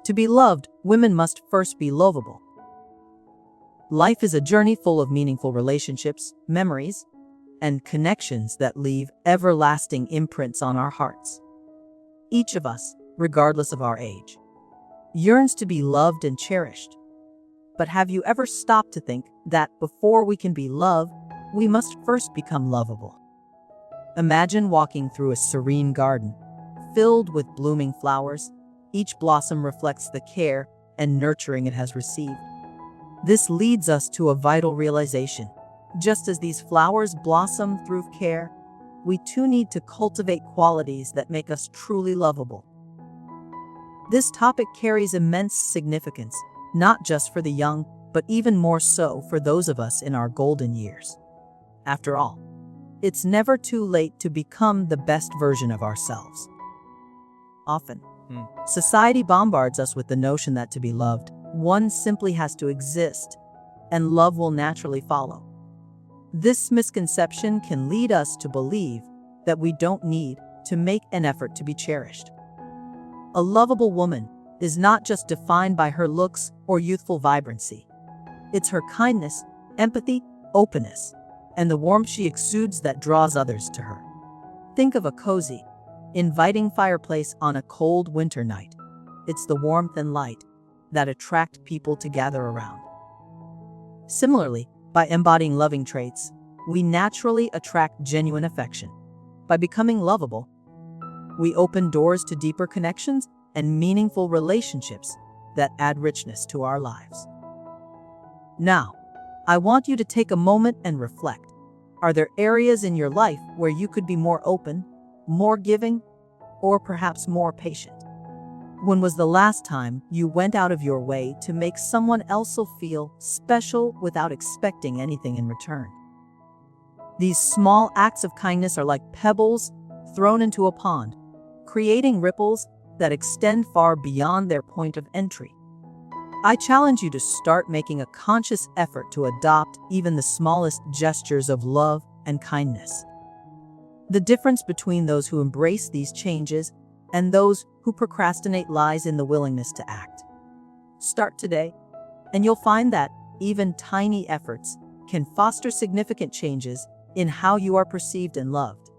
To be loved, women must first be lovable. Life is a journey full of meaningful relationships, memories, and connections that leave everlasting imprints on our hearts. Each of us, regardless of our age, yearns to be loved and cherished. But have you ever stopped to think that before we can be loved, we must first become lovable? Imagine walking through a serene garden, filled with blooming flowers. Each blossom reflects the care and nurturing it has received. This leads us to a vital realization. Just as these flowers blossom through care, we too need to cultivate qualities that make us truly lovable. This topic carries immense significance, not just for the young, but even more so for those of us in our golden years. After all, it's never too late to become the best version of ourselves. Often, society bombards us with the notion that to be loved, one simply has to exist, and love will naturally follow. This misconception can lead us to believe that we don't need to make an effort to be cherished. A lovable woman is not just defined by her looks or youthful vibrancy. It's her kindness, empathy, openness, and the warmth she exudes that draws others to her. Think of a cozy, inviting fireplace on a cold winter night. It's the warmth and light that attract people to gather around. Similarly, by embodying loving traits, we naturally attract genuine affection. By becoming lovable, we open doors to deeper connections and meaningful relationships that add richness to our lives. Now, I want you to take a moment and reflect. Are there areas in your life where you could be more open, more giving, or perhaps more patient? When was the last time you went out of your way to make someone else feel special without expecting anything in return? These small acts of kindness are like pebbles thrown into a pond, creating ripples that extend far beyond their point of entry. I challenge you to start making a conscious effort to adopt even the smallest gestures of love and kindness. The difference between those who embrace these changes and those who procrastinate lies in the willingness to act. Start today, and you'll find that even tiny efforts can foster significant changes in how you are perceived and loved.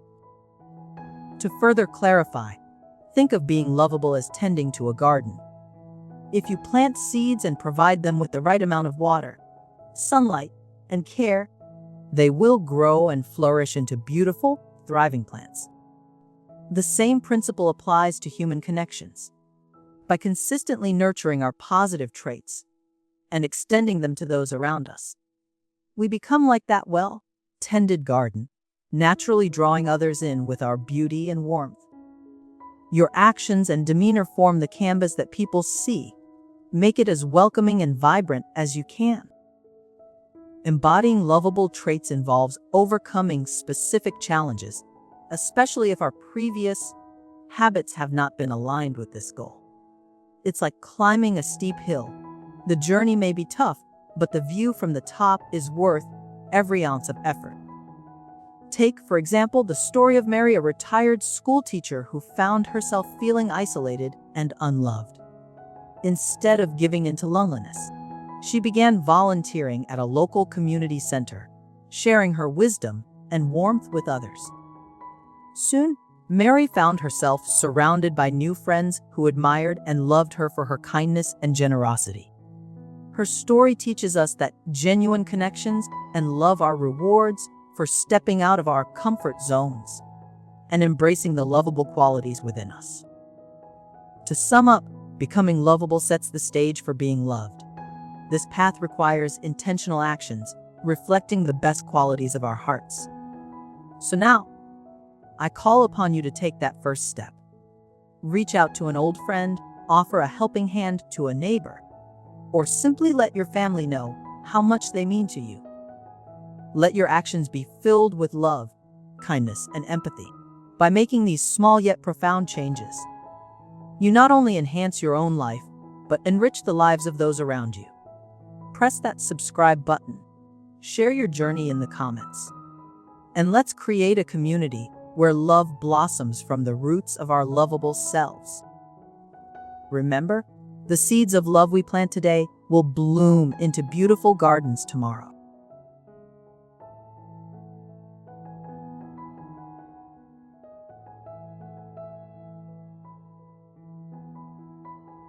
To further clarify, think of being lovable as tending to a garden. If you plant seeds and provide them with the right amount of water, sunlight, and care, they will grow and flourish into beautiful, thriving plants. The same principle applies to human connections. By consistently nurturing our positive traits and extending them to those around us, we become like that well-tended garden, naturally drawing others in with our beauty and warmth. Your actions and demeanor form the canvas that people see. Make it as welcoming and vibrant as you can. Embodying lovable traits involves overcoming specific challenges, especially if our previous habits have not been aligned with this goal. It's like climbing a steep hill. The journey may be tough, but the view from the top is worth every ounce of effort. Take, for example, the story of Mary, a retired school teacher who found herself feeling isolated and unloved. Instead of giving into loneliness, she began volunteering at a local community center, sharing her wisdom and warmth with others. Soon, Mary found herself surrounded by new friends who admired and loved her for her kindness and generosity. Her story teaches us that genuine connections and love are rewards for stepping out of our comfort zones and embracing the lovable qualities within us. To sum up, becoming lovable sets the stage for being loved. This path requires intentional actions, reflecting the best qualities of our hearts. So now, I call upon you to take that first step. Reach out to an old friend, offer a helping hand to a neighbor, or simply let your family know how much they mean to you. Let your actions be filled with love, kindness, and empathy. By making these small yet profound changes, you not only enhance your own life, but enrich the lives of those around you. Press that subscribe button, share your journey in the comments, and let's create a community where love blossoms from the roots of our lovable selves. Remember, The seeds of love we plant today will bloom into beautiful gardens tomorrow.